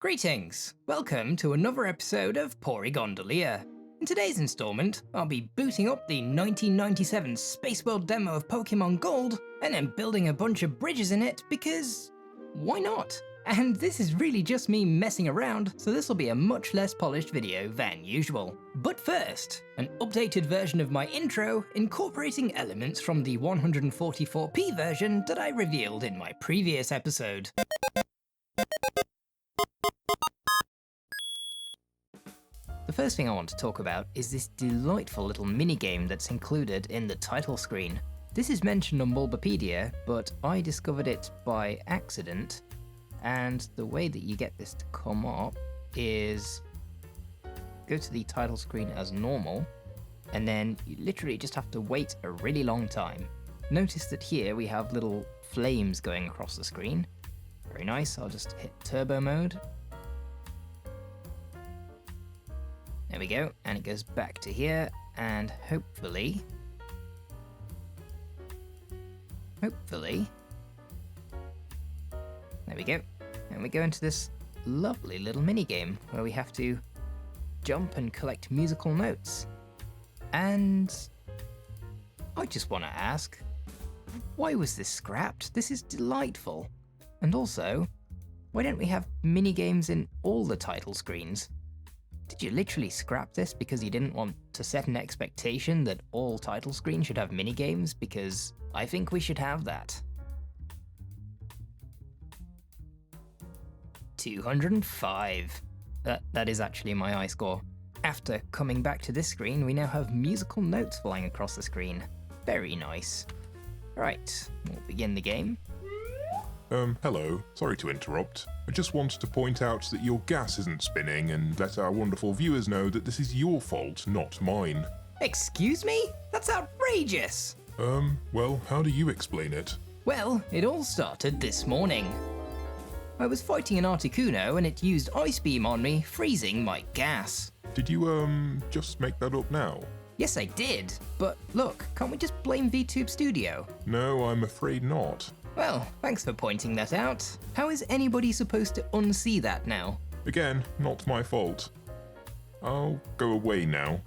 Greetings! Welcome to another episode of Porygondolier. In today's installment, I'll be booting up the 1997 Spaceworld demo of Pokémon Gold, and then building a bunch of bridges in it because... why not? And this is really just me messing around, so this will be a much less polished video than usual. But first, an updated version of my intro incorporating elements from the 144p version that I revealed in my previous episode. The first thing I want to talk about is this delightful little minigame that's included in the title screen. This is mentioned on Bulbapedia, but I discovered it by accident, and the way that you get this to come up is go to the title screen as normal, and then you literally just have to wait a really long time. Notice that here we have little flames going across the screen. Very nice. I'll just hit turbo mode. There we go, and it goes back to here, and hopefully, there we go, and we go into this lovely little mini game where we have to jump and collect musical notes. And I just want to ask, why was this scrapped? This is delightful. And also, why don't we have mini games in all the title screens? Did you literally scrap this because you didn't want to set an expectation that all title screens should have minigames? Because I think we should have that. 205. That is actually my high score. After coming back to this screen, we now have musical notes flying across the screen. Very nice. Right, we'll begin the game. Hello. Sorry to interrupt. I just wanted to point out that your gas isn't spinning and let our wonderful viewers know that this is your fault, not mine. Excuse me? That's outrageous! Well, how do you explain it? Well, it all started this morning. I was fighting an Articuno and it used Ice Beam on me, freezing my gas. Did you, just make that up now? Yes, I did. But look, can't we just blame VTube Studio? No, I'm afraid not. Well, thanks for pointing that out. How is anybody supposed to unsee that now? Again, not my fault. I'll go away now.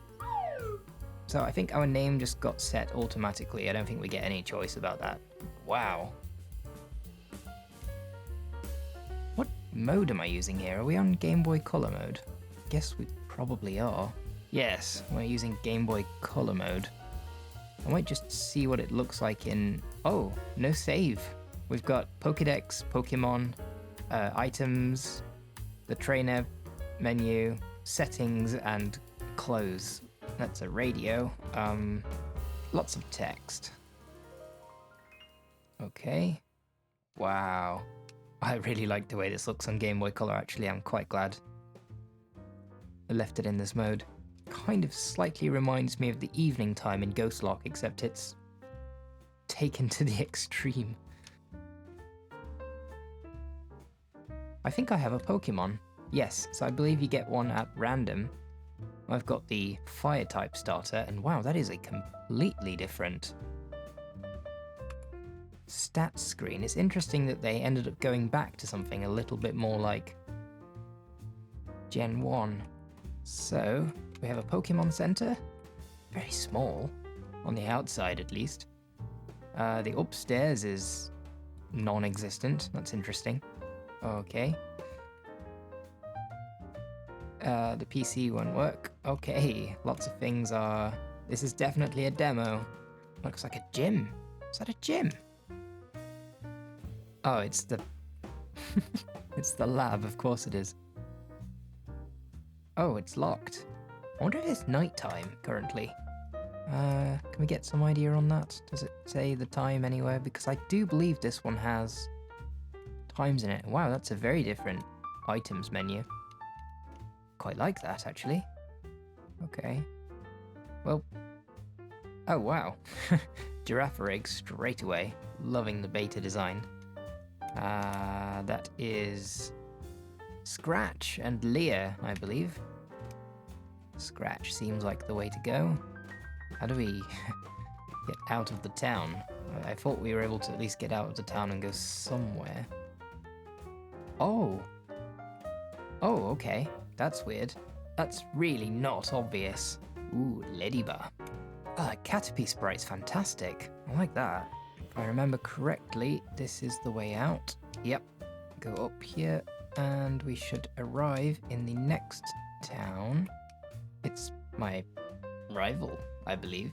So I think our name just got set automatically. I don't think we get any choice about that. Wow. What mode am I using here? Are we on Game Boy Color mode? Guess we probably are. Yes, we're using Game Boy Color mode. I might just see what it looks like in... oh, no save. We've got Pokédex, Pokémon, items, the trainer menu, settings, and close. That's a radio. Lots of text. Okay. Wow. I really like the way this looks on Game Boy Color, actually. I'm quite glad I left it in this mode. Kind of slightly reminds me of the evening time in Ghostlock, except it's taken to the extreme. I think I have a Pokemon. Yes, so I believe you get one at random. I've got the fire type starter, and wow, that is a completely different stats screen. It's interesting that they ended up going back to something a little bit more like Gen 1. So, we have a Pokemon Center, very small, on the outside at least. The upstairs is non-existent, that's interesting. Okay. The PC won't work. Okay, lots of things are... this is definitely a demo. Looks like a gym. Is that a gym? Oh, it's the... it's the lab, of course it is. Oh, it's locked. I wonder if it's nighttime currently. Can we get some idea on that? Does it say the time anywhere? Because I do believe this one has times in it. Wow, that's a very different items menu. Quite like that, actually. Okay. Well. Oh, wow. Giraffe rig straight away. Loving the beta design. That is Scratch and Leah, I believe. Scratch seems like the way to go. How do we get out of the town? I thought we were able to at least get out of the town and go somewhere. Oh! Oh, okay. That's weird. That's really not obvious. Ooh, Ladybar. Oh, that Caterpie sprite's fantastic. I like that. If I remember correctly, this is the way out. Yep. Go up here, and we should arrive in the next town. It's my rival, I believe.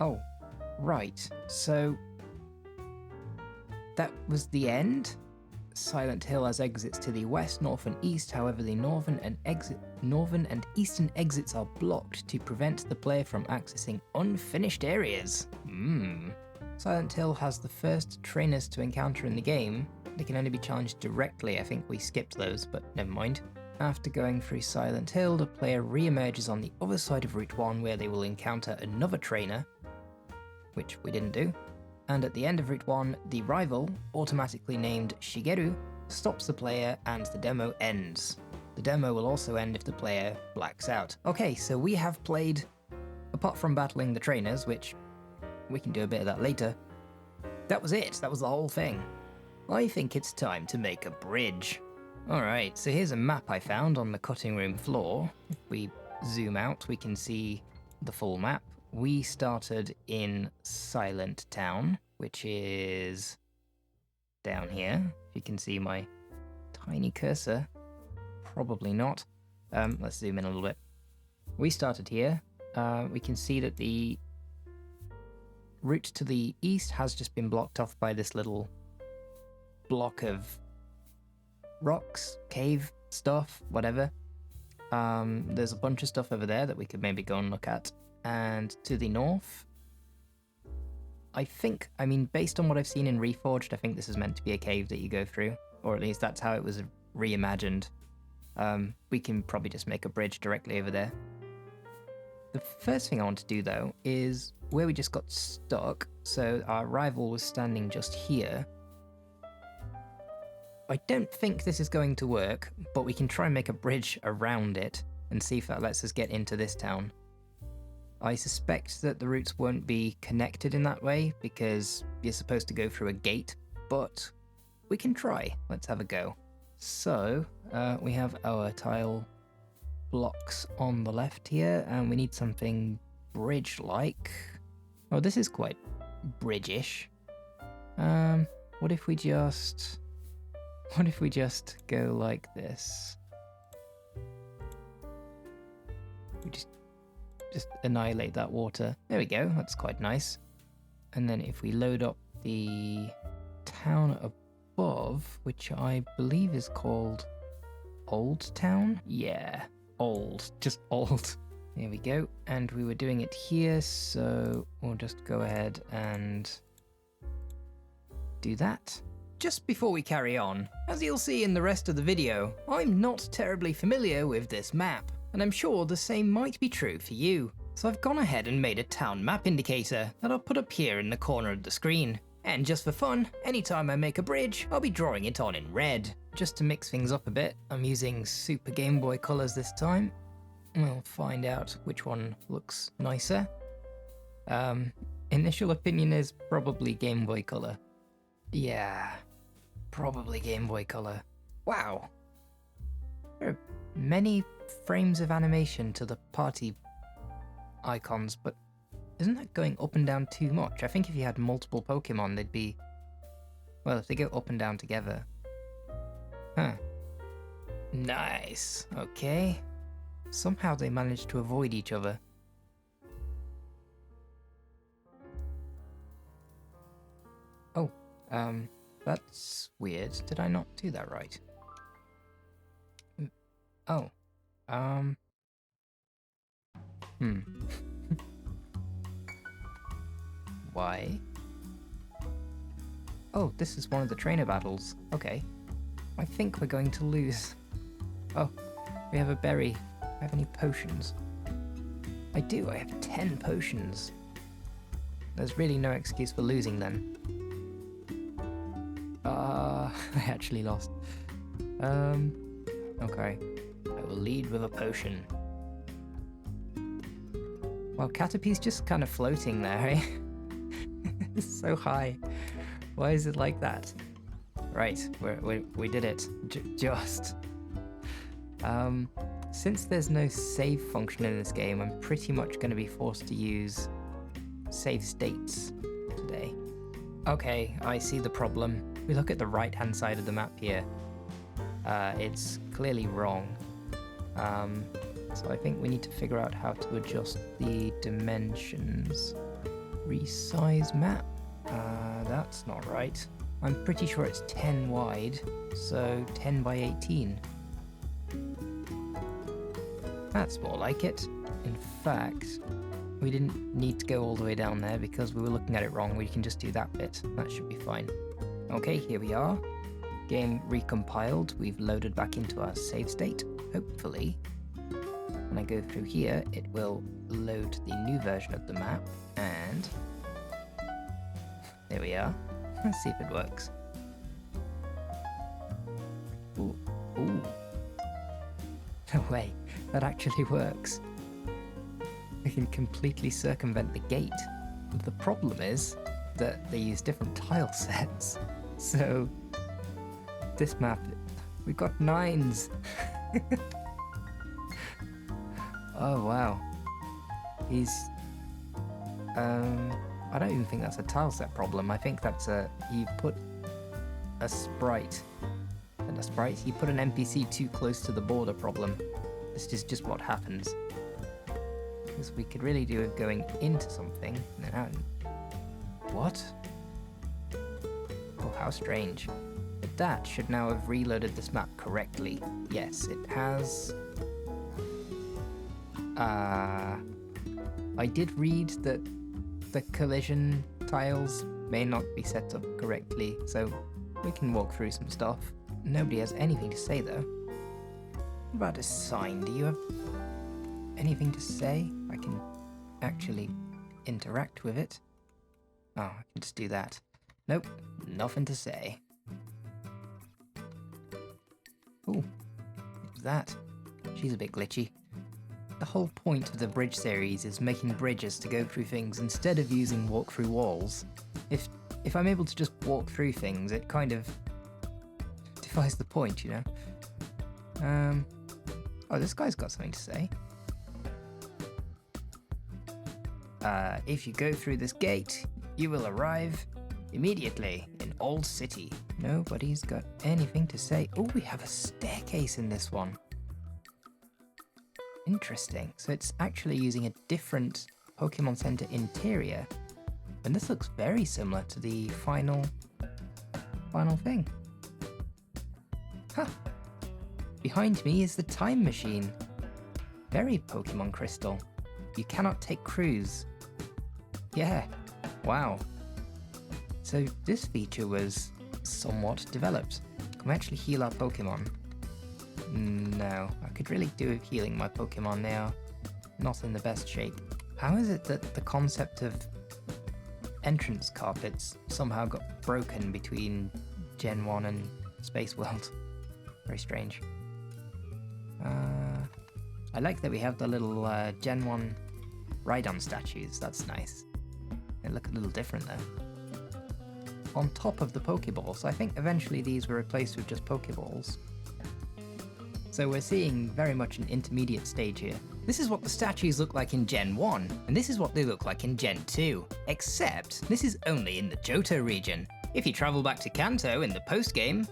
Oh, right. So that was the end? Silent Hill has exits to the west, north, and east. However, the northern and eastern exits are blocked to prevent the player from accessing unfinished areas. Silent Hill has the first trainers to encounter in the game. They can only be challenged directly. I think we skipped those, but never mind. After going through Silent Hill, the player re-emerges on the other side of Route 1, where they will encounter another trainer, which we didn't do. And at the end of Route 1, the rival, automatically named Shigeru, stops the player and the demo ends. The demo will also end if the player blacks out. Okay, so we have played, apart from battling the trainers, which we can do a bit of that later, that was it. That was the whole thing. I think it's time to make a bridge. Alright, so here's a map I found on the cutting room floor. If we zoom out, we can see the full map. We started in Silent Town, which is down here. If you can see my tiny cursor, probably not. Let's zoom in a little bit. We started here. We can see that the route to the east has just been blocked off by this little block of rocks, cave stuff, whatever. There's a bunch of stuff over there that we could maybe go and look at. And to the north, I mean, based on what I've seen in Reforged, I think this is meant to be a cave that you go through, or at least that's how it was reimagined. We can probably just make a bridge directly over there. The first thing I want to do, though, is where we just got stuck, so our rival was standing just here. I don't think this is going to work, but we can try and make a bridge around it and see if that lets us get into this town. I suspect that the routes won't be connected in that way because you're supposed to go through a gate, but we can try. Let's have a go. So, we have our tile blocks on the left here, and we need something bridge-like. Oh, this is quite bridge-ish. What if we just go like this? We just annihilate that water. There we go, that's quite nice. And then if we load up the town above, which I believe is called Old Town? Yeah, old, just old. There we go, and we were doing it here, so we'll just go ahead and do that. Just before we carry on, as you'll see in the rest of the video, I'm not terribly familiar with this map, and I'm sure the same might be true for you. So I've gone ahead and made a town map indicator that I'll put up here in the corner of the screen. And just for fun, anytime I make a bridge, I'll be drawing it on in red. Just to mix things up a bit, I'm using Super Game Boy colors this time. We'll find out which one looks nicer. Initial opinion is probably Game Boy Color. Yeah, probably Game Boy Color. Wow. There are many frames of animation to the party icons, but isn't that going up and down too much? I think if you had multiple Pokemon, they'd be... well, if they go up and down together. Huh. Nice. Okay. Somehow they managed to avoid each other. Oh, that's weird. Did I not do that right? Oh, Why? Oh, this is one of the trainer battles. Okay. I think we're going to lose. Oh, we have a berry. Do I have any potions? I do, I have 10 potions. There's really no excuse for losing then. I actually lost. Okay. I will lead with a potion. Well, Caterpie's just kind of floating there, eh? It's so high. Why is it like that? Right, we did it. Just. Since there's no save function in this game, I'm pretty much going to be forced to use save states today. Okay, I see the problem. We look at the right-hand side of the map here. It's clearly wrong. So I think we need to figure out how to adjust the dimensions. Resize map. That's not right. I'm pretty sure it's 10 wide, so 10 by 18. That's more like it. In fact, we didn't need to go all the way down there because we were looking at it wrong. We can just do that bit. That should be fine. Okay, here we are. Game recompiled. We've loaded back into our save state. Hopefully, when I go through here, it will load the new version of the map. And there we are. Let's see if it works. Ooh. Ooh. No way, that actually works. We can completely circumvent the gate. The problem is that they use different tile sets. So, this map, we've got 9s. Oh wow. I don't even think that's a tile set problem. I think that's you put a sprite, you put an NPC too close to the border problem. This is just what happens. Because we could really do it going into something and then out. What? Oh, how strange. But that should now have reloaded this map correctly. Yes, it has. I did read that the collision tiles may not be set up correctly, so we can walk through some stuff. Nobody has anything to say though. What about a sign? Do you have anything to say? I can actually interact with it. Oh, I can just do that. Nope, nothing to say. Ooh, what's that? She's a bit glitchy. The whole point of the bridge series is making bridges to go through things instead of using walk through walls. If I'm able to just walk through things, it kind of defies the point, you know? Oh, this guy's got something to say. If you go through this gate, you will arrive immediately in Old City. Nobody's got anything to say. Oh, we have a staircase in this one. Interesting. So it's actually using a different Pokemon Center interior. And this looks very similar to the final thing. Huh. Behind me is the time machine. Very Pokemon Crystal. You cannot take crews. Yeah. Wow. So this feature was somewhat developed. Can we actually heal our Pokemon? No, I could really do with healing my Pokemon. They are not in the best shape. How is it that the concept of entrance carpets somehow got broken between Gen 1 and Spaceworld? Very strange. I like that we have the little Gen 1 Rhydon statues. That's nice. They look a little different though. On top of the Pokeballs, I think eventually these were replaced with just Pokeballs. So we're seeing very much an intermediate stage here. This is what the statues look like in Gen 1, and this is what they look like in Gen 2. Except, this is only in the Johto region. If you travel back to Kanto in the post-game,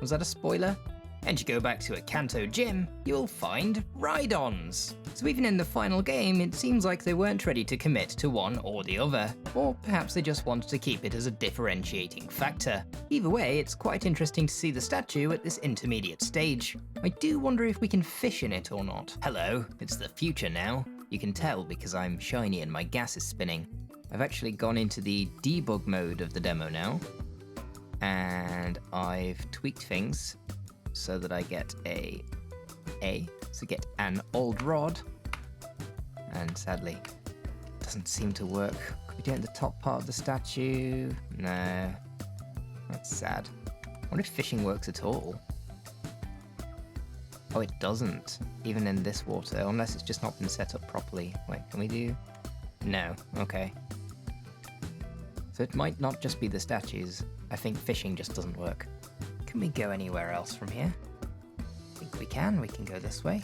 was that a spoiler? And you go back to a Kanto gym, you'll find Rhydons. So even in the final game, it seems like they weren't ready to commit to one or the other. Or perhaps they just wanted to keep it as a differentiating factor. Either way, it's quite interesting to see the statue at this intermediate stage. I do wonder if we can fish in it or not. Hello, it's the future now. You can tell because I'm shiny and my gas is spinning. I've actually gone into the debug mode of the demo now. And I've tweaked things so that I get get an old rod, and sadly it doesn't seem to work. Could we do it in the top part of the statue? No, that's sad. I wonder if fishing works at all. Oh, it doesn't, even in this water, unless it's just not been set up properly. Wait, can we do? No, okay. So it might not just be the statues. I think fishing just doesn't work. Can we go anywhere else from here? I think we can. We can go this way.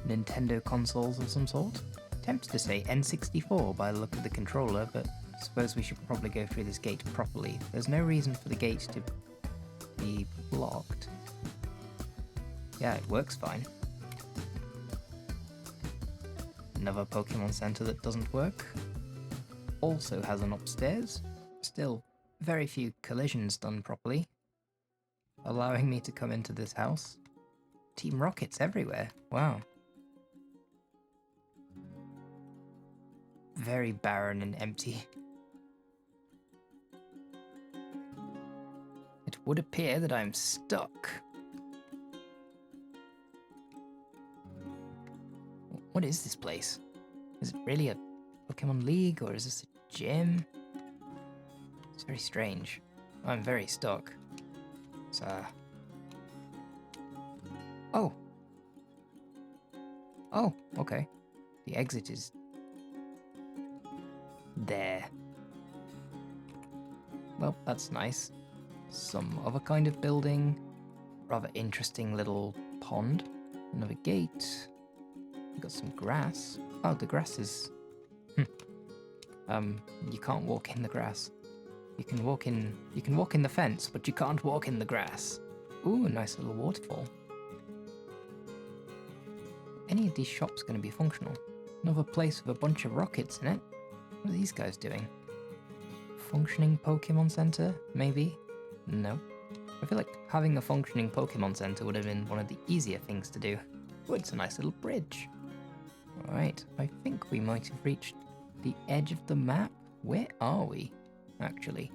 Nintendo consoles of some sort. Tempted to say N64 by the look of the controller, but I suppose we should probably go through this gate properly. There's no reason for the gate to be blocked. Yeah, it works fine. Another Pokemon Center that doesn't work. Also has an upstairs. Still, very few collisions done properly, allowing me to come into this house. Team Rockets everywhere. Wow. Very barren and empty. It would appear that I'm stuck. What is this place? Is it really a Pokemon League, or is this a gym? It's very strange. I'm very stuck. So... Oh! Oh, okay. The exit is... there. Well, that's nice. Some other kind of building. Rather interesting little pond. Another gate. We've got some grass. Oh, the grass is... you can't walk in the grass. You can walk in the fence, but you can't walk in the grass. Ooh, a nice little waterfall. Any of these shops going to be functional? Another place with a bunch of rockets in it. What are these guys doing? Functioning Pokemon Center? Maybe? No. I feel like having a functioning Pokemon Center would have been one of the easier things to do. Oh, it's a nice little bridge. Alright, I think we might have reached the edge of the map. Where are we, actually?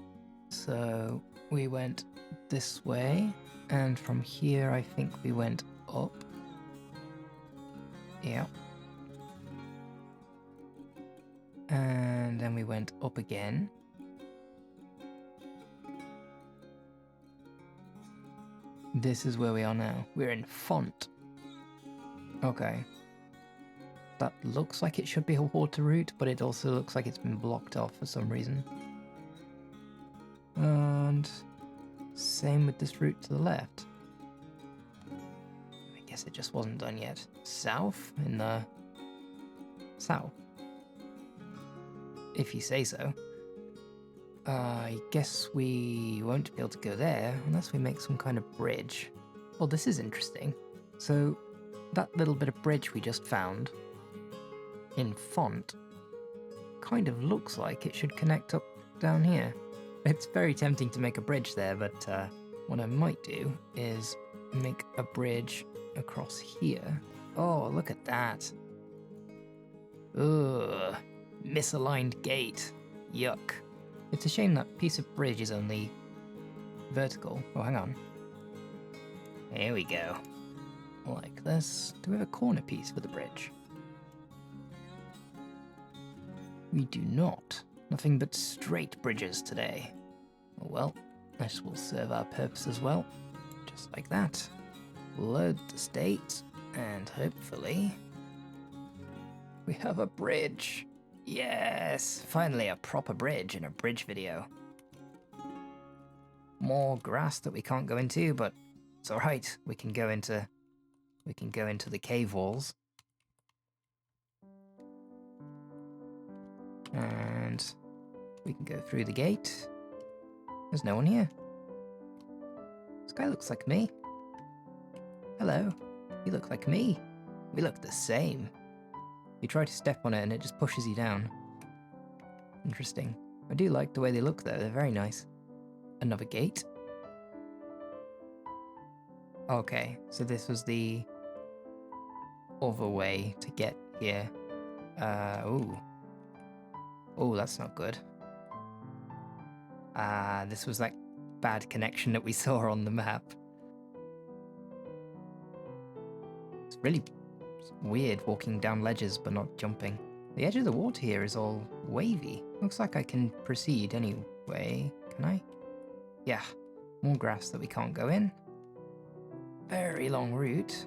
So, we went this way, and from here I think we went up. Yeah. And then we went up again. This is where we are now. We're in Font. Okay. That looks like it should be a water route, but it also looks like it's been blocked off for some reason. And same with this route to the left. I guess it just wasn't done yet. South? In the... south? If you say so. I guess we won't be able to go there unless we make some kind of bridge. Well, this is interesting. So, that little bit of bridge we just found in Font kind of looks like it should connect up down here. It's very tempting to make a bridge there, but what I might do is make a bridge across here. Oh, look at that. Ugh. Misaligned gate. Yuck. It's a shame that piece of bridge is only vertical. Oh, hang on. Here we go. Like this. Do we have a corner piece for the bridge? We do not. Nothing but straight bridges today. Oh well, this will serve our purpose as well. Just like that. Load the state, and hopefully... we have a bridge! Yes! Finally a proper bridge in a bridge video. More grass that we can't go into, but it's alright. We can go into the cave walls. And we can go through the gate. There's no one here. This guy looks like me. Hello. You look like me. We look the same. You try to step on it and it just pushes you down. Interesting. I do like the way they look though, they're very nice. Another gate. Okay, so this was the other way to get here. Ooh. Oh, that's not good. This was that bad connection that we saw on the map. It's really weird walking down ledges but not jumping. The edge of the water here is all wavy. Looks like I can proceed anyway. Can I? Yeah. More grass that we can't go in. Very long route.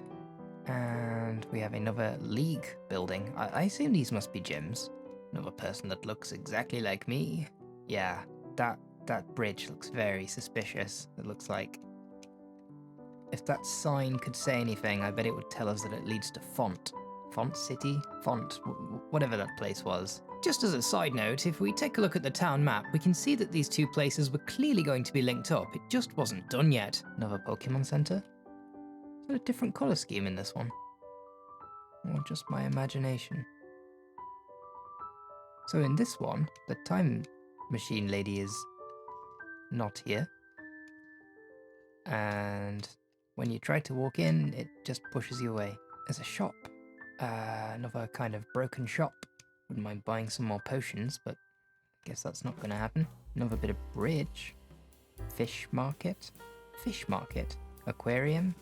And we have another league building. I assume these must be gyms. Another person that looks exactly like me. Yeah, that That bridge looks very suspicious. It looks like if that sign could say anything, I bet it would tell us that it leads to Font. Font City? Font, whatever that place was. Just as a side note, if we take a look at the town map, we can see that these two places were clearly going to be linked up. It just wasn't done yet. Another Pokemon Center? Is there a different colour scheme in this one? Or just my imagination? So in this one, the time machine lady is not here. And when you try to walk in, it just pushes you away. There's a shop. Another kind of broken shop. Wouldn't mind buying some more potions, but guess that's not going to happen. Another bit of bridge. Fish market. Fish market. Aquarium.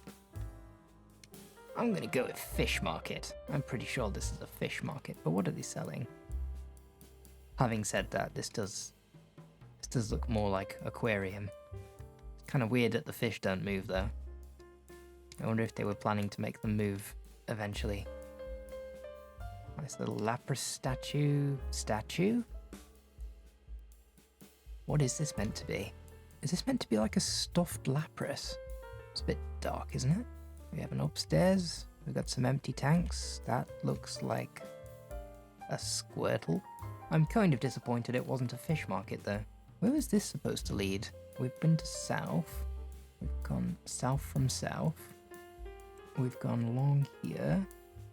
I'm going to go with fish market. I'm pretty sure this is a fish market, but what are they selling? Having said that, this does look more like aquarium. It's kind of weird that the fish don't move though. I wonder if they were planning to make them move eventually. Nice little Lapras statue. What is this meant to be? Is this meant to be like a stuffed Lapras? It's a bit dark, isn't it? We have an upstairs. We've got some empty tanks. That looks like a Squirtle. I'm kind of disappointed it wasn't a fish market though. Where was this supposed to lead? We've been to south. We've gone south from south. We've gone along here.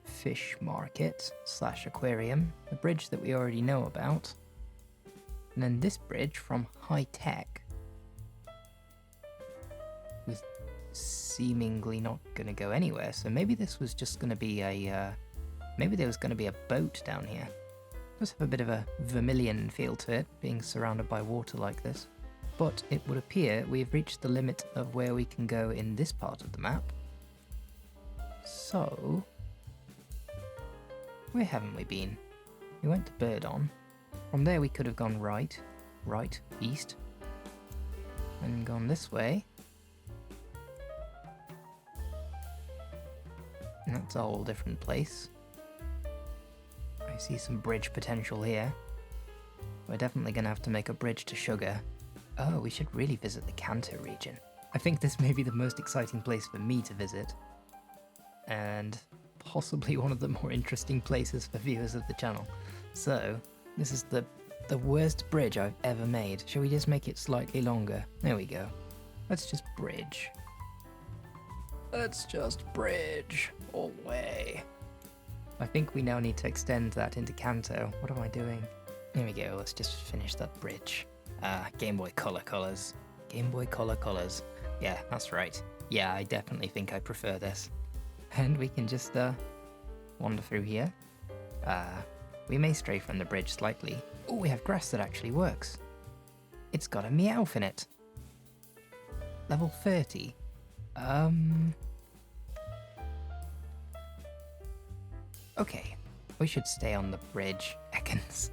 Fish market / aquarium. The bridge that we already know about. And then this bridge from high tech was seemingly not going to go anywhere. So maybe this was just going to be maybe there was going to be a boat down here. It does have a bit of a Vermilion feel to it, being surrounded by water like this. But it would appear we've reached the limit of where we can go in this part of the map. So, where haven't we been? We went to Birdon. From there we could have gone right, east, and gone this way. And that's a whole different place. I see some bridge potential here. We're definitely going to have to make a bridge to Sugar. Oh, we should really visit the Kanto region. I think this may be the most exciting place for me to visit. And possibly one of the more interesting places for viewers of the channel. So, this is the worst bridge I've ever made. Shall we just make it slightly longer? There we go. Let's just bridge. Let's just bridge all the way. I think we now need to extend that into Kanto. What am I doing? There we go, let's just finish that bridge. Game Boy Color colors. Game Boy Color colors. Yeah, that's right. Yeah, I definitely think I prefer this. And we can just wander through here. We may stray from the bridge slightly. Oh, we have grass that actually works. It's got a Meowth in it. Level 30. Okay, we should stay on the bridge, Ekans.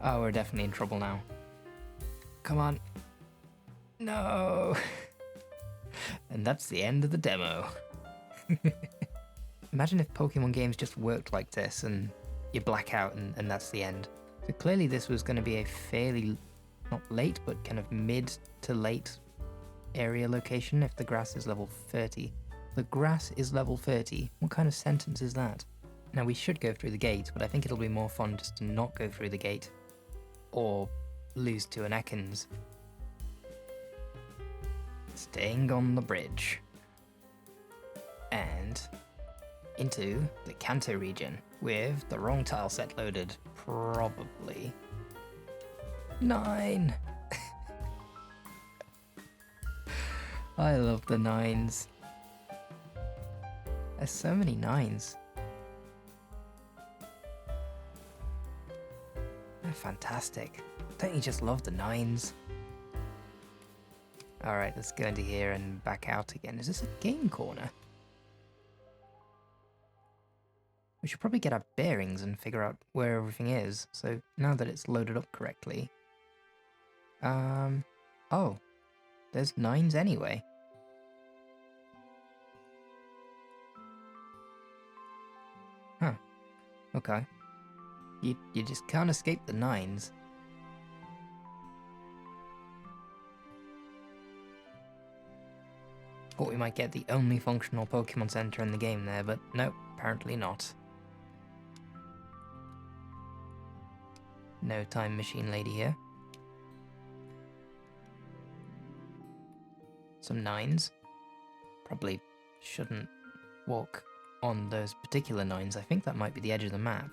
Oh, we're definitely in trouble now. Come on. No. And that's the end of the demo. Imagine if Pokemon games just worked like this and you black out and that's the end. So clearly this was going to be a fairly, not late, but kind of mid to late area location if the grass is level 30. The grass is level 30. What kind of sentence is that? Now we should go through the gate, but I think it'll be more fun just to not go through the gate. Or lose to an Ekans. Staying on the bridge. And into the Kanto region with the wrong tile set loaded. Probably. 9! I love the 9s. There's so many 9s. They're fantastic. Don't you just love the 9s? Alright, let's go into here and back out again. Is this a game corner? We should probably get our bearings and figure out where everything is. So now that it's loaded up correctly. Oh. There's 9s anyway. Huh. Okay. You just can't escape the 9s. Thought we might get the only functional Pokemon Center in the game there, but nope, apparently not. No time machine lady here. Some 9s. Probably shouldn't walk on those particular 9s. I think that might be the edge of the map.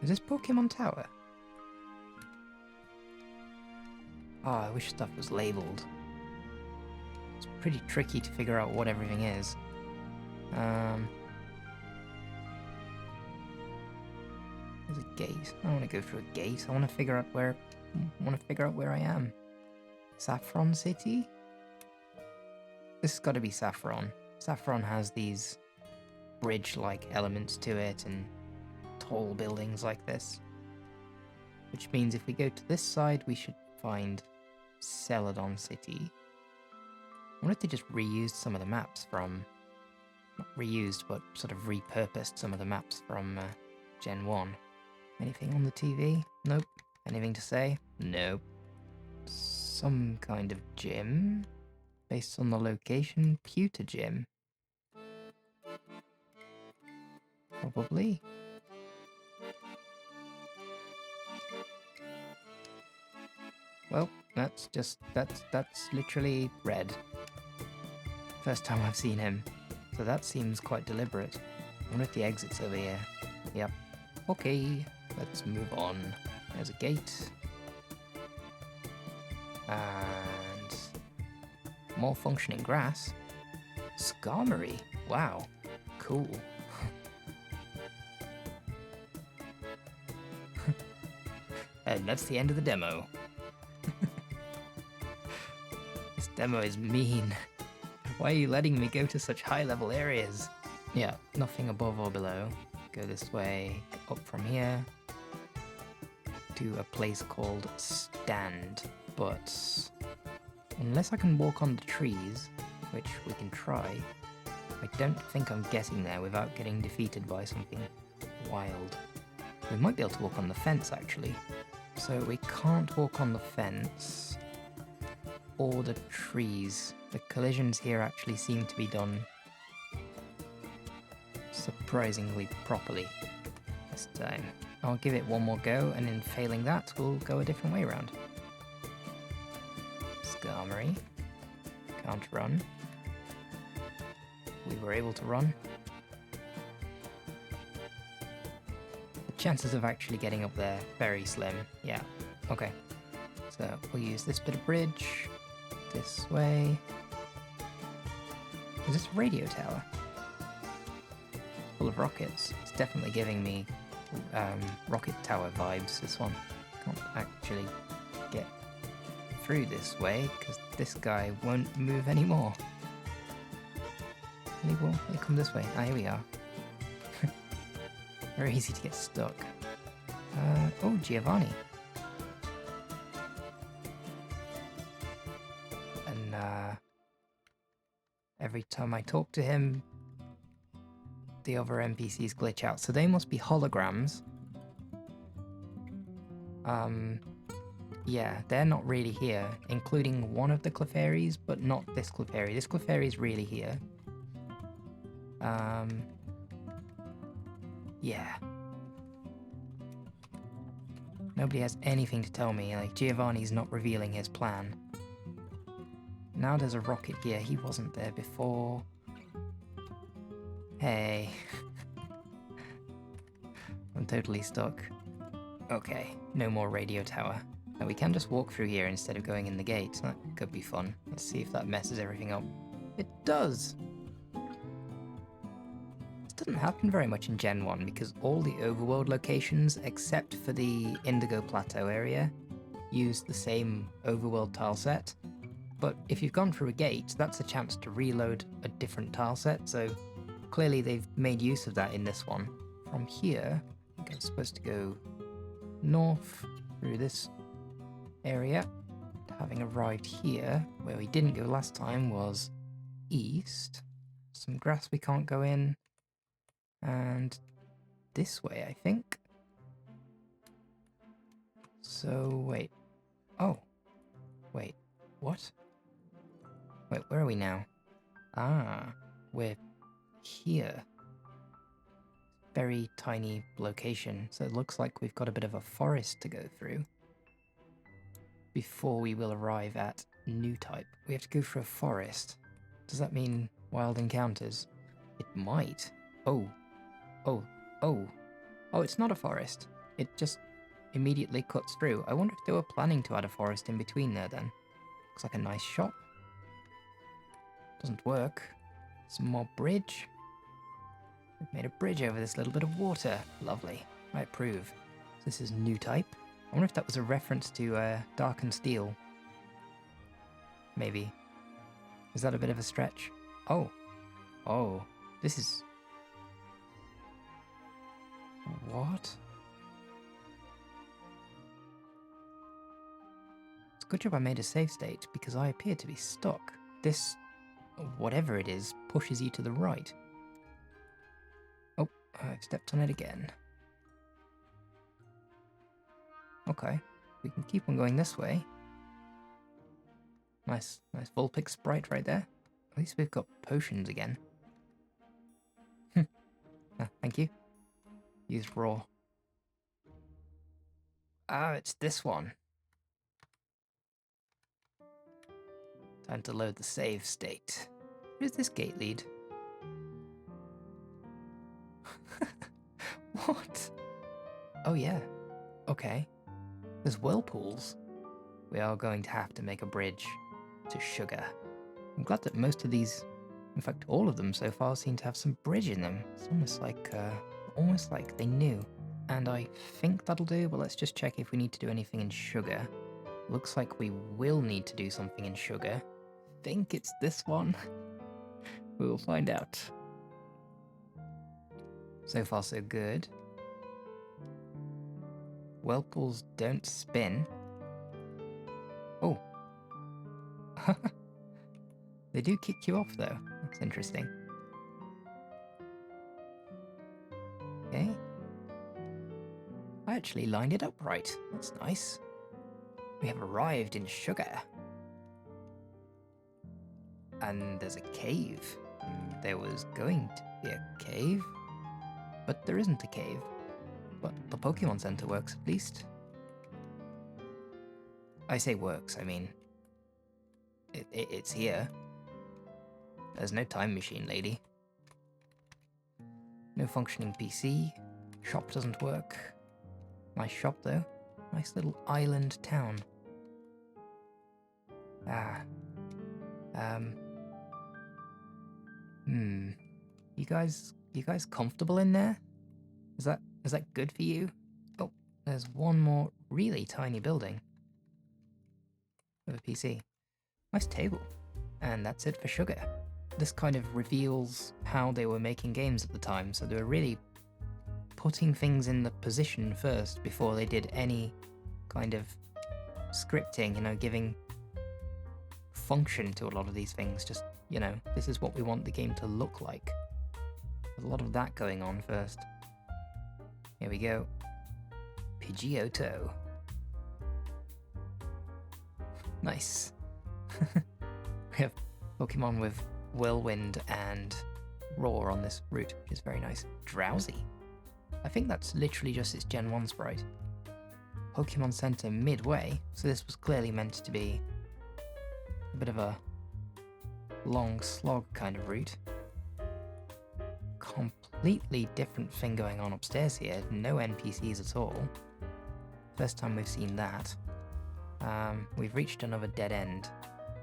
Is this Pokemon Tower? Oh, I wish stuff was labelled. It's pretty tricky to figure out what everything is. There's a gate. I want to go through a gate. I want to figure out where I am. Saffron City? This has got to be Saffron. Saffron has these bridge-like elements to it and tall buildings like this. Which means if we go to this side, we should find Celadon City. I wonder if they just reused some of the maps from... Not reused, but sort of repurposed some of the maps from Gen 1. Anything on the TV? Nope. Anything to say? Nope. Some kind of gym? Based on the location? Pewter Gym? Probably. Well, that's literally red. First time I've seen him. So that seems quite deliberate. I wonder if the exit's over here. Yep. Okay, let's move on. There's a gate. And more functioning grass. Skarmory. Wow. Cool. And that's the end of the demo. This demo is mean. Why are you letting me go to such high-level areas? Yeah, nothing above or below. Go this way, up from here, to a place called Stand. But unless I can walk on the trees, which we can try, I don't think I'm getting there without getting defeated by something wild. We might be able to walk on the fence, actually. So we can't walk on the fence or the trees. The collisions here actually seem to be done surprisingly properly this time. I'll give it one more go, and in failing that, we'll go a different way around. Skarmory. Can't run. We were able to run. The chances of actually getting up there, very slim. Yeah, okay. So we'll use this bit of bridge. This way. Is this a radio tower? Full of rockets. It's definitely giving me rocket tower vibes, this one. Can't actually get through this way because this guy won't move anymore. He will come this way. Ah, here we are. Very easy to get stuck. Oh, Giovanni. And every time I talk to him, the other NPCs glitch out. So they must be holograms. Yeah, they're not really here, including one of the Clefairies, but not this Clefairy. This Clefairy is really here. Yeah. Nobody has anything to tell me, like Giovanni's not revealing his plan. Now there's a rocket here, he wasn't there before. Hey. I'm totally stuck. Okay, no more radio tower. Now we can just walk through here instead of going in the gate. That could be fun. Let's see if that messes everything up. It does! This doesn't happen very much in Gen 1 because all the overworld locations, except for the Indigo Plateau area, use the same overworld tileset. But if you've gone through a gate, that's a chance to reload a different tileset, so clearly they've made use of that in this one. From here, I think I'm supposed to go north through this area. Having arrived here, where we didn't go last time was east. Some grass we can't go in. And this way, I think. So, wait. Oh. Wait. What? Wait, where are we now? Ah, we're here. Very tiny location, so it looks like we've got a bit of a forest to go through before we will arrive at new type. We have to go through a forest. Does that mean wild encounters? It might. Oh, oh, oh. Oh, it's not a forest. It just immediately cuts through. I wonder if they were planning to add a forest in between there then. Looks like a nice shop. Doesn't work. Some more bridge. We've made a bridge over this little bit of water. Lovely. I approve. So this is new type. I wonder if that was a reference to Dark and Steel. Maybe. Is that a bit of a stretch? Oh. Oh. This is... What? It's a good job I made a save state, because I appear to be stuck. This, whatever it is, pushes you to the right. Oh, I've stepped on it again. Okay, we can keep on going this way. Nice Vulpix sprite right there. At least we've got potions again. Thank you. Use raw. Ah, it's this one. Time to load the save state. Where does this gate lead? What? Oh yeah. Okay. There's whirlpools. We are going to have to make a bridge to sugar. I'm glad that most of these, in fact all of them so far, seem to have some bridge in them. It's almost like they knew. And I think that'll do, but let's just check if we need to do anything in sugar. Looks like we will need to do something in sugar. Think it's this one. We will find out. So far so good. Whirlpools don't spin. Oh. They do kick you off though. That's interesting. Okay. I actually lined it up right. That's nice. We have arrived in sugar. And there's a cave. There was going to be a cave, but there isn't a cave. But the Pokemon Center works at least. I say works, I mean, it's here. There's no time machine, lady. No functioning PC. Shop doesn't work. Nice shop though. Nice little island town. Ah. You guys comfortable in there? Is that good for you? Oh, there's one more really tiny building. With a PC. Nice table. And that's it for sugar. This kind of reveals how they were making games at the time, so they were really putting things in the position first before they did any kind of scripting, giving function to a lot of these things. Just, this is what we want the game to look like. There's a lot of that going on first. Here we go. Pidgeotto. Nice. We have Pokemon with Whirlwind and Roar on this route, which is very nice. Drowsy. I think that's literally just its Gen 1 sprite. Pokemon Center midway, so this was clearly meant to be a bit of a long slog kind of route. Completely different thing going on upstairs here, no NPCs at all. First time we've seen that. We've reached another dead end.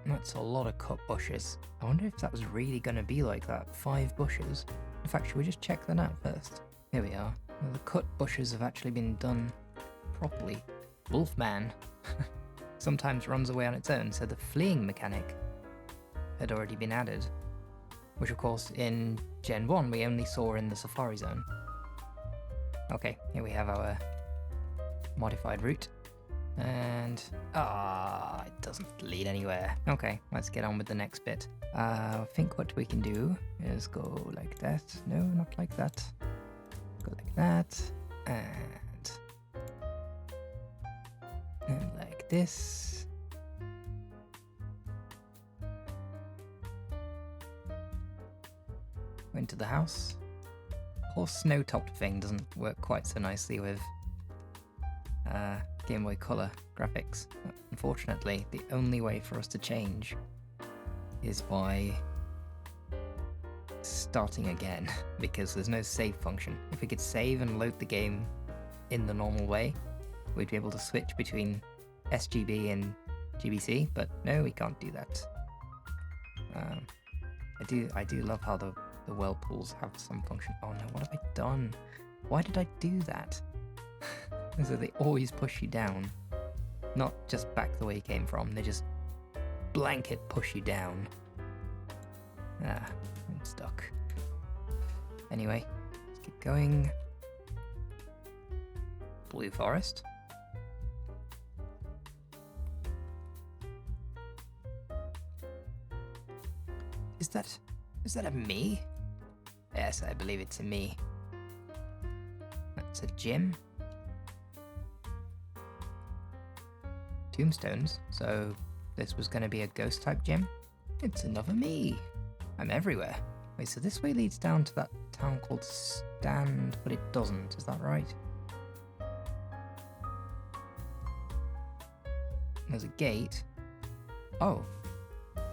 That's a lot of cut bushes. I wonder if that was really going to be like that. 5 bushes. In fact, should we just check that out first? Here we are. Well, the cut bushes have actually been done properly. Wolfman sometimes runs away on its own, so the fleeing mechanic had already been added. Which of course in Gen 1 we only saw in the Safari Zone. Okay, here we have our modified route. And it doesn't lead anywhere. Okay, let's get on with the next bit. I think what we can do is go like that. No, not like that. Go like that. And like this. Go into the house. The whole snow-topped thing doesn't work quite so nicely with Game Boy Color graphics. Unfortunately, the only way for us to change is by starting again, because there's no save function. If we could save and load the game in the normal way, we'd be able to switch between SGB and GBC, but no, we can't do that. I do love how the whirlpools have some function. Oh no, what have I done? Why did I do that? So they always push you down, not just back the way you came from, they just blanket push you down. Ah, I'm stuck. Anyway, let's keep going. Blue forest. Is that a me? Yes, I believe it's a me. That's a gym. Tombstones, so this was going to be a ghost type gym. It's another me. I'm everywhere. Wait, so this way leads down to that town called Stand, but it doesn't, is that right? There's a gate. Oh,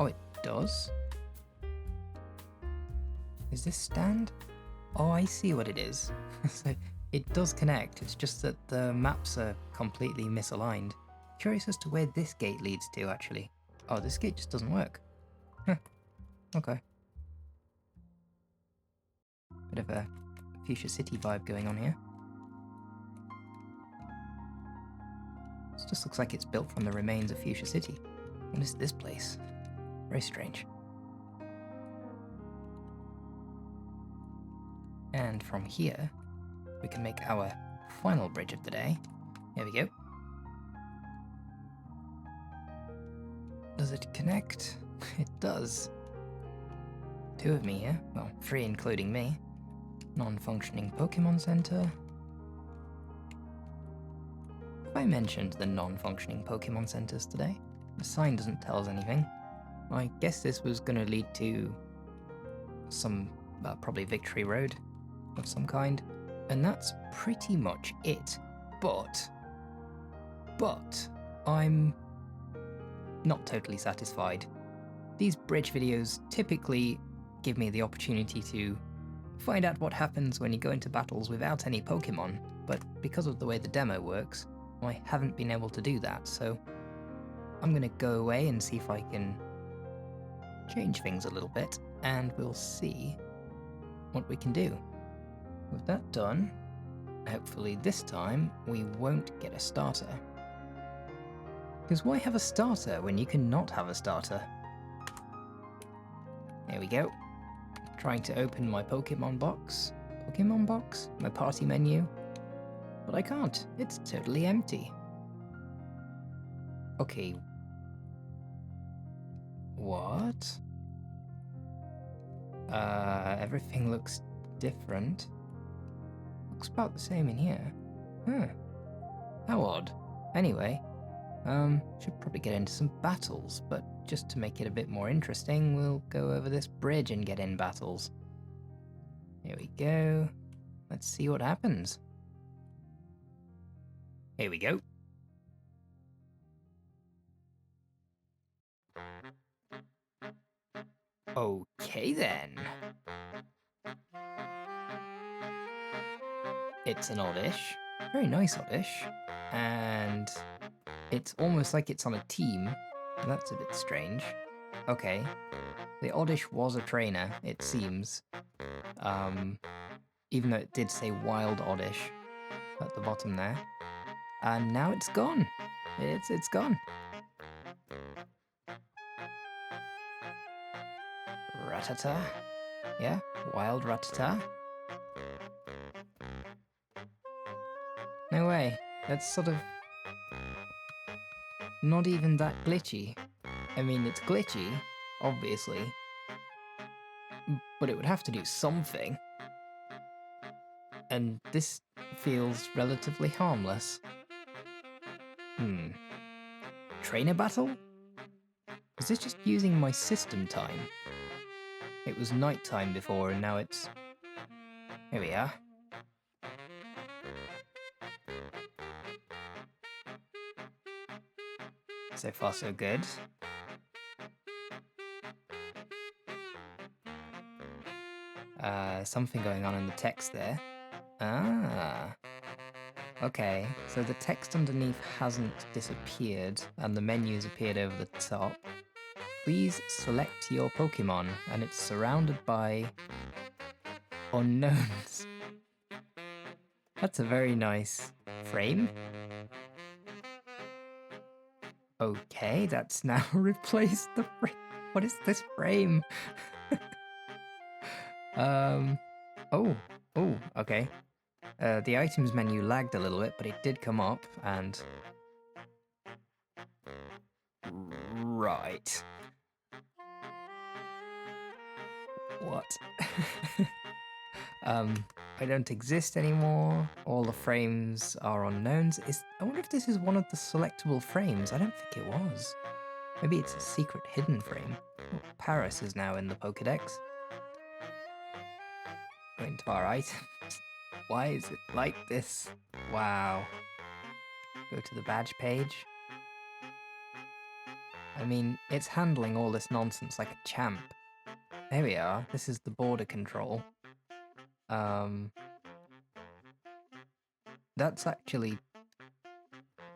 it does? Is this Stand? Oh, I see what it is. So it does connect, it's just that the maps are completely misaligned. Curious as to where this gate leads to, actually. Oh, this gate just doesn't work. Huh. Okay. Bit of a Fuchsia City vibe going on here. This just looks like it's built from the remains of Fuchsia City. What is this place? Very strange. And from here, we can make our final bridge of the day. Here we go. Does it connect? It does. 2 of me here. Well, 3 including me. Non-functioning Pokémon Center. Have I mentioned the non-functioning Pokémon Centers today? The sign doesn't tell us anything. I guess this was going to lead to some, probably Victory Road of some kind. And that's pretty much it. But I'm not totally satisfied. These bridge videos typically give me the opportunity to find out what happens when you go into battles without any Pokemon, but because of the way the demo works, I haven't been able to do that, so I'm gonna go away and see if I can change things a little bit, and we'll see what we can do. With that done, hopefully this time we won't get a starter. Because why have a starter when you can not have a starter? There we go. Trying to open my Pokemon box. Pokemon box? My party menu. But I can't. It's totally empty. Okay. What? Everything looks different. Looks about the same in here. Huh. How odd. Anyway, should probably get into some battles, but just to make it a bit more interesting, we'll go over this bridge and get in battles. Here we go. Let's see what happens. Here we go. Okay then. It's an oddish. Very nice oddish. And it's almost like it's on a team. That's a bit strange. Okay. The oddish was a trainer, it seems. Even though it did say wild oddish at the bottom there. And now it's gone. It's gone. Rattata. Yeah, wild Rattata. No way. That's sort of not even that glitchy. I mean, it's glitchy, obviously, but it would have to do something. And this feels relatively harmless. Trainer battle? Is this just using my system time? It was nighttime before, and now it's... Here we are. So far, so good. Something going on in the text there. Ah. Okay, so the text underneath hasn't disappeared, and the menu's appeared over the top. Please select your Pokemon, and it's surrounded by unknowns. That's a very nice frame. Okay, that's now replaced the frame. What is this frame? Oh, okay. The items menu lagged a little bit, but it did come up, and... Right. What? I don't exist anymore. All the frames are unknowns. I wonder if this is one of the selectable frames. I don't think it was. Maybe it's a secret hidden frame. Oh, Paris is now in the Pokédex. Go into our items. Why is it like this? Wow. Go to the badge page. I mean, it's handling all this nonsense like a champ. There we are. This is the border control. That's actually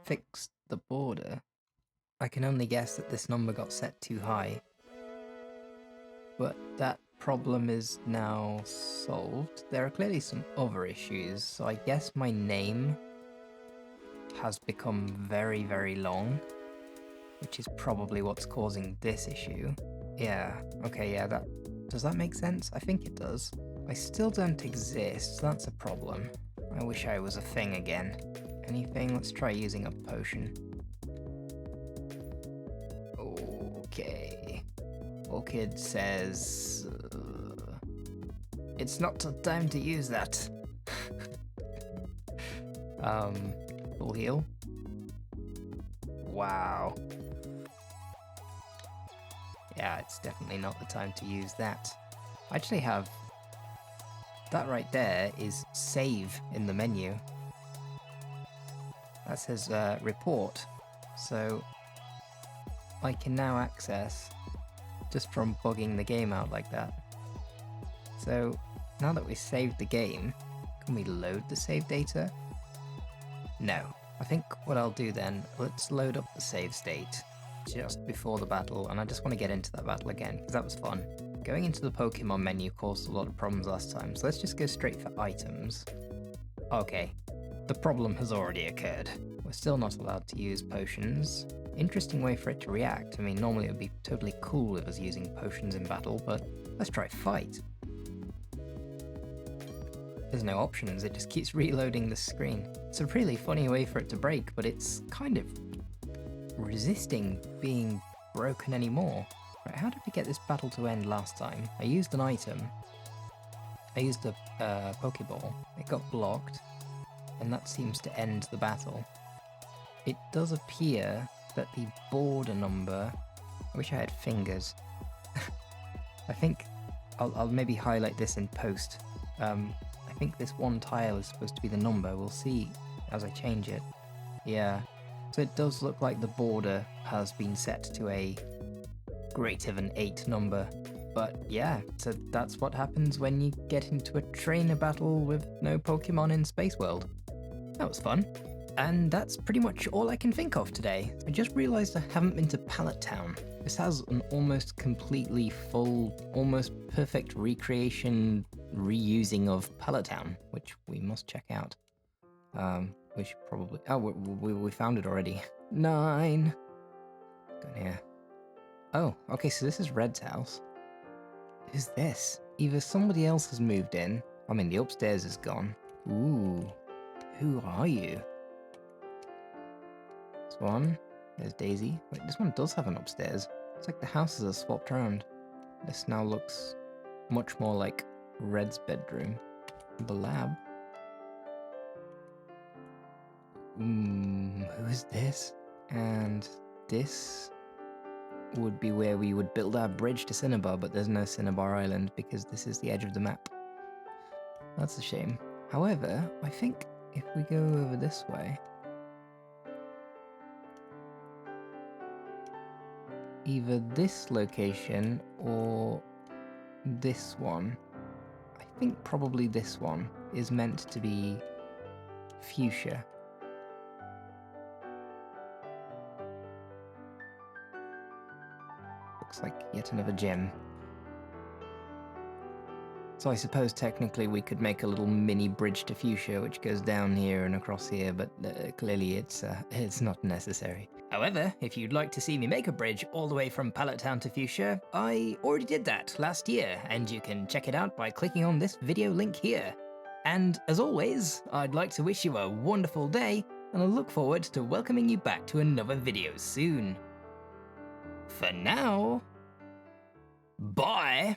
fixed the border. I can only guess that this number got set too high. But that problem is now solved. There are clearly some other issues, so I guess my name has become very, very long, which is probably what's causing this issue. Yeah, okay, yeah, does that make sense? I think it does. I still don't exist, so that's a problem. I wish I was a thing again. Anything? Let's try using a potion. Okay. Orchid says... it's not the time to use that. Full heal. Wow. Yeah, it's definitely not the time to use that. I actually have... that right there is save in the menu. That says report. So I can now access just from bugging the game out like that. So now that we saved the game, can we load the save data? No. I think what I'll do then, let's load up the save state just before the battle, and I just want to get into that battle again, because that was fun. Going into the Pokemon menu caused a lot of problems last time, so let's just go straight for items. Okay, the problem has already occurred. We're still not allowed to use potions. Interesting way for it to react. I mean, normally it would be totally cool if it was using potions in battle, but let's try fight. There's no options, it just keeps reloading the screen. It's a really funny way for it to break, but it's kind of resisting being broken anymore. Right, how did we get this battle to end last time? I used an item. I used a Pokeball. It got blocked, and that seems to end the battle. It does appear that the border number... I wish I had fingers. I think I'll maybe highlight this in post. I think this one tile is supposed to be the number. We'll see as I change it. Yeah. So it does look like the border has been set to a greater than 8 number. But yeah, so that's what happens when you get into a trainer battle with no Pokemon in Spaceworld. That was fun. And that's pretty much all I can think of today. I just realised I haven't been to Pallet Town. This has an almost completely full, almost perfect recreation, reusing of Pallet Town, which we must check out. We should probably... oh, we found it already. 9! Go in here. Oh, okay, so this is Red's house. Who's this? Either somebody else has moved in. I mean, the upstairs is gone. Ooh. Who are you? This one. There's Daisy. Wait, this one does have an upstairs. It's like the houses are swapped around. This now looks much more like Red's bedroom. The lab. Who is this? And this? would be where we would build our bridge to Cinnabar, but there's no Cinnabar Island because this is the edge of the map. That's a shame. However, I think if we go over this way, either this location or this one, I think probably this one, is meant to be fuchsia. Looks like yet another gem. So I suppose technically we could make a little mini bridge to fuchsia which goes down here and across here, but clearly it's not necessary. However, if you'd like to see me make a bridge all the way from Pallet Town to fuchsia, I already did that last year, and you can check it out by clicking on this video link here. And as always, I'd like to wish you a wonderful day, and I look forward to welcoming you back to another video soon. For now, bye!